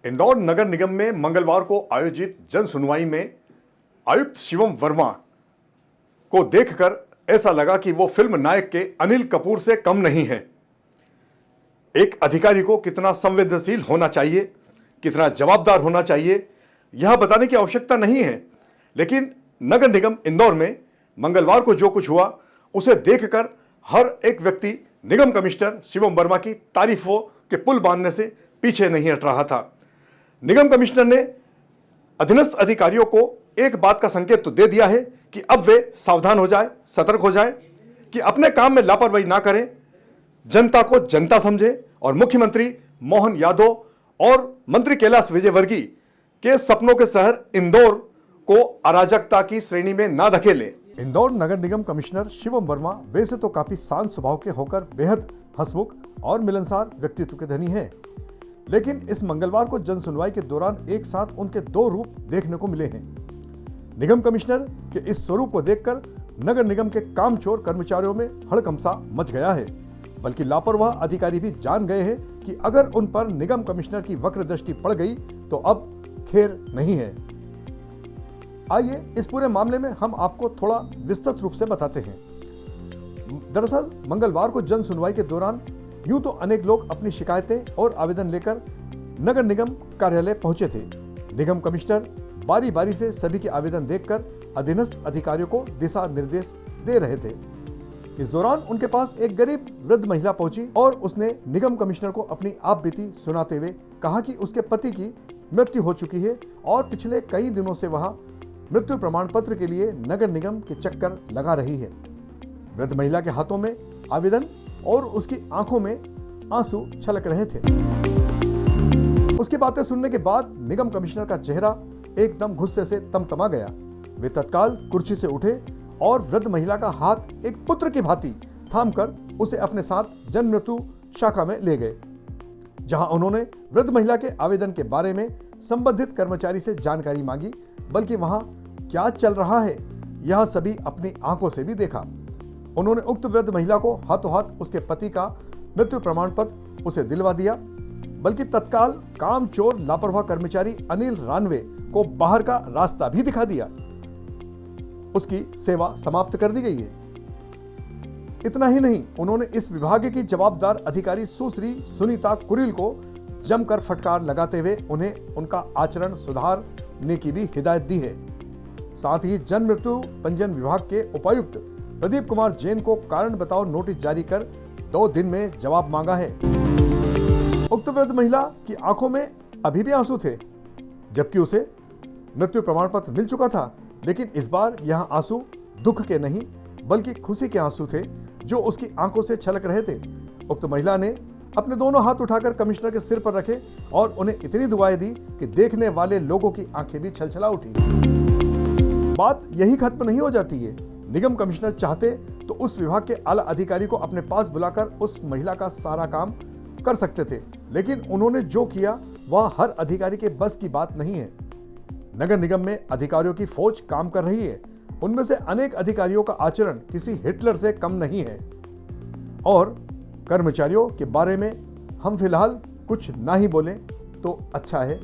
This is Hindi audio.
इंदौर नगर निगम में मंगलवार को आयोजित जन सुनवाई में आयुक्त शिवम वर्मा को देखकर ऐसा लगा कि वो फिल्म नायक के अनिल कपूर से कम नहीं है। एक अधिकारी को कितना संवेदनशील होना चाहिए, कितना जवाबदार होना चाहिए, यह बताने की आवश्यकता नहीं है, लेकिन नगर निगम इंदौर में मंगलवार को जो कुछ हुआ उसे देखकर हर एक व्यक्ति निगम कमिश्नर शिवम वर्मा की तारीफों के पुल बांधने से पीछे नहीं हट रहा था। निगम कमिश्नर ने अधीनस्थ अधिकारियों को एक बात का संकेत तो दे दिया है कि अब वे सावधान हो जाए, सतर्क हो जाए कि अपने काम में लापरवाही ना करें, जनता को जनता समझे और मुख्यमंत्री मोहन यादव और मंत्री कैलाश विजयवर्गीय के सपनों के शहर इंदौर को अराजकता की श्रेणी में ना धकेलें। इंदौर नगर निगम कमिश्नर शिवम वर्मा वैसे तो काफी शांत स्वभाव के होकर बेहद हंसमुख और मिलनसार व्यक्तित्व के धनी हैं, लेकिन इस मंगलवार को जन सुनवाई के दौरान एक साथ उनके दो रूप देखने को मिले हैं। निगम कमिश्नर के इस स्वरूप को देखकर नगर निगम के कामचोर कर्मचारियों में हड़कंप मच गया है, बल्कि लापरवाह अधिकारी भी जान गए हैं कि अगर उन पर निगम कमिश्नर की वक्र दृष्टि पड़ गई तो अब खैर नहीं है। आइए इस पूरे मामले में हम आपको थोड़ा विस्तृत रूप से बताते हैं। दरअसल मंगलवार को जन सुनवाई के दौरान यूं तो अनेक लोग अपनी शिकायतें और आवेदन लेकर नगर निगम कार्यालय पहुंचे थे। निगम कमिश्नर बारी बारी से सभी के आवेदन देखकर अधीनस्थ अधिकारियों को दिशा निर्देश दे रहे थे। इस दौरान उनके पास एक गरीब वृद्ध महिला पहुंची और उसने निगम कमिश्नर को अपनी आप बीती सुनाते हुए कहा कि उसके पति की मृत्यु हो चुकी है और पिछले कई दिनों से वह मृत्यु प्रमाण पत्र के लिए नगर निगम के चक्कर लगा रही है। वृद्ध महिला के हाथों में आवेदन और उसकी आंखों में आंसू छलक रहे थे। उसकी बातें सुनने के बाद निगम कमिश्नर का चेहरा एकदम गुस्से से तमतमा गया। वे तत्काल कुर्सी से उठे और वृद्ध महिला का हाथ एक पुत्र की भांति थामकर उसे अपने साथ जन मृत्यु शाखा में ले गए, जहां उन्होंने वृद्ध महिला के आवेदन के बारे में संबंधित कर्मचारी से जानकारी मांगी, बल्कि वहां क्या चल रहा है यह सभी अपनी आंखों से भी देखा। उन्होंने उक्त वृद्ध महिला को हाथों हाथ उसके पति का मृत्यु प्रमाण पत्र उसे दिलवा दिया, बल्कि तत्काल कामचोर लापरवाह कर्मचारी अनिल रानवे को बाहर का रास्ता भी दिखा दिया। उसकी सेवा समाप्त कर दी गई है। इतना ही नहीं, उन्होंने इस विभाग की जवाबदार अधिकारी सुश्री सुनीता कुरिल को जमकर फटकार लगाते हुए उन्हें उनका आचरण सुधारने की भी हिदायत दी है। साथ ही जन मृत्यु पंजीयन विभाग के उपायुक्त प्रदीप कुमार जैन को कारण बताओ नोटिस जारी कर 2 दिन में जवाब मांगा है। उक्त वृद्ध महिला की आंखों में अभी भी आंसू थे, जबकि उसे मृत्यु प्रमाण पत्र मिल चुका था, लेकिन इस बार यह आंसू दुख के नहीं बल्कि खुशी के आंसू थे जो उसकी आंखों से छलक रहे थे। उक्त महिला ने अपने दोनों हाथ उठाकर कमिश्नर के सिर पर रखे और उन्हें इतनी दुआएं दी कि देखने वाले लोगों की आंखें भी छलछला उठी। बात यही खत्म नहीं हो जाती है। निगम कमिश्नर चाहते तो उस विभाग के आला अधिकारी को अपने पास बुलाकर उस महिला का सारा काम कर सकते थे, लेकिन उन्होंने जो किया वह हर अधिकारी के बस की बात नहीं है। नगर निगम में अधिकारियों की फौज काम कर रही है। उनमें से अनेक अधिकारियों का आचरण किसी हिटलर से कम नहीं है और कर्मचारियों के बारे में हम फिलहाल कुछ ना ही बोलें तो अच्छा है।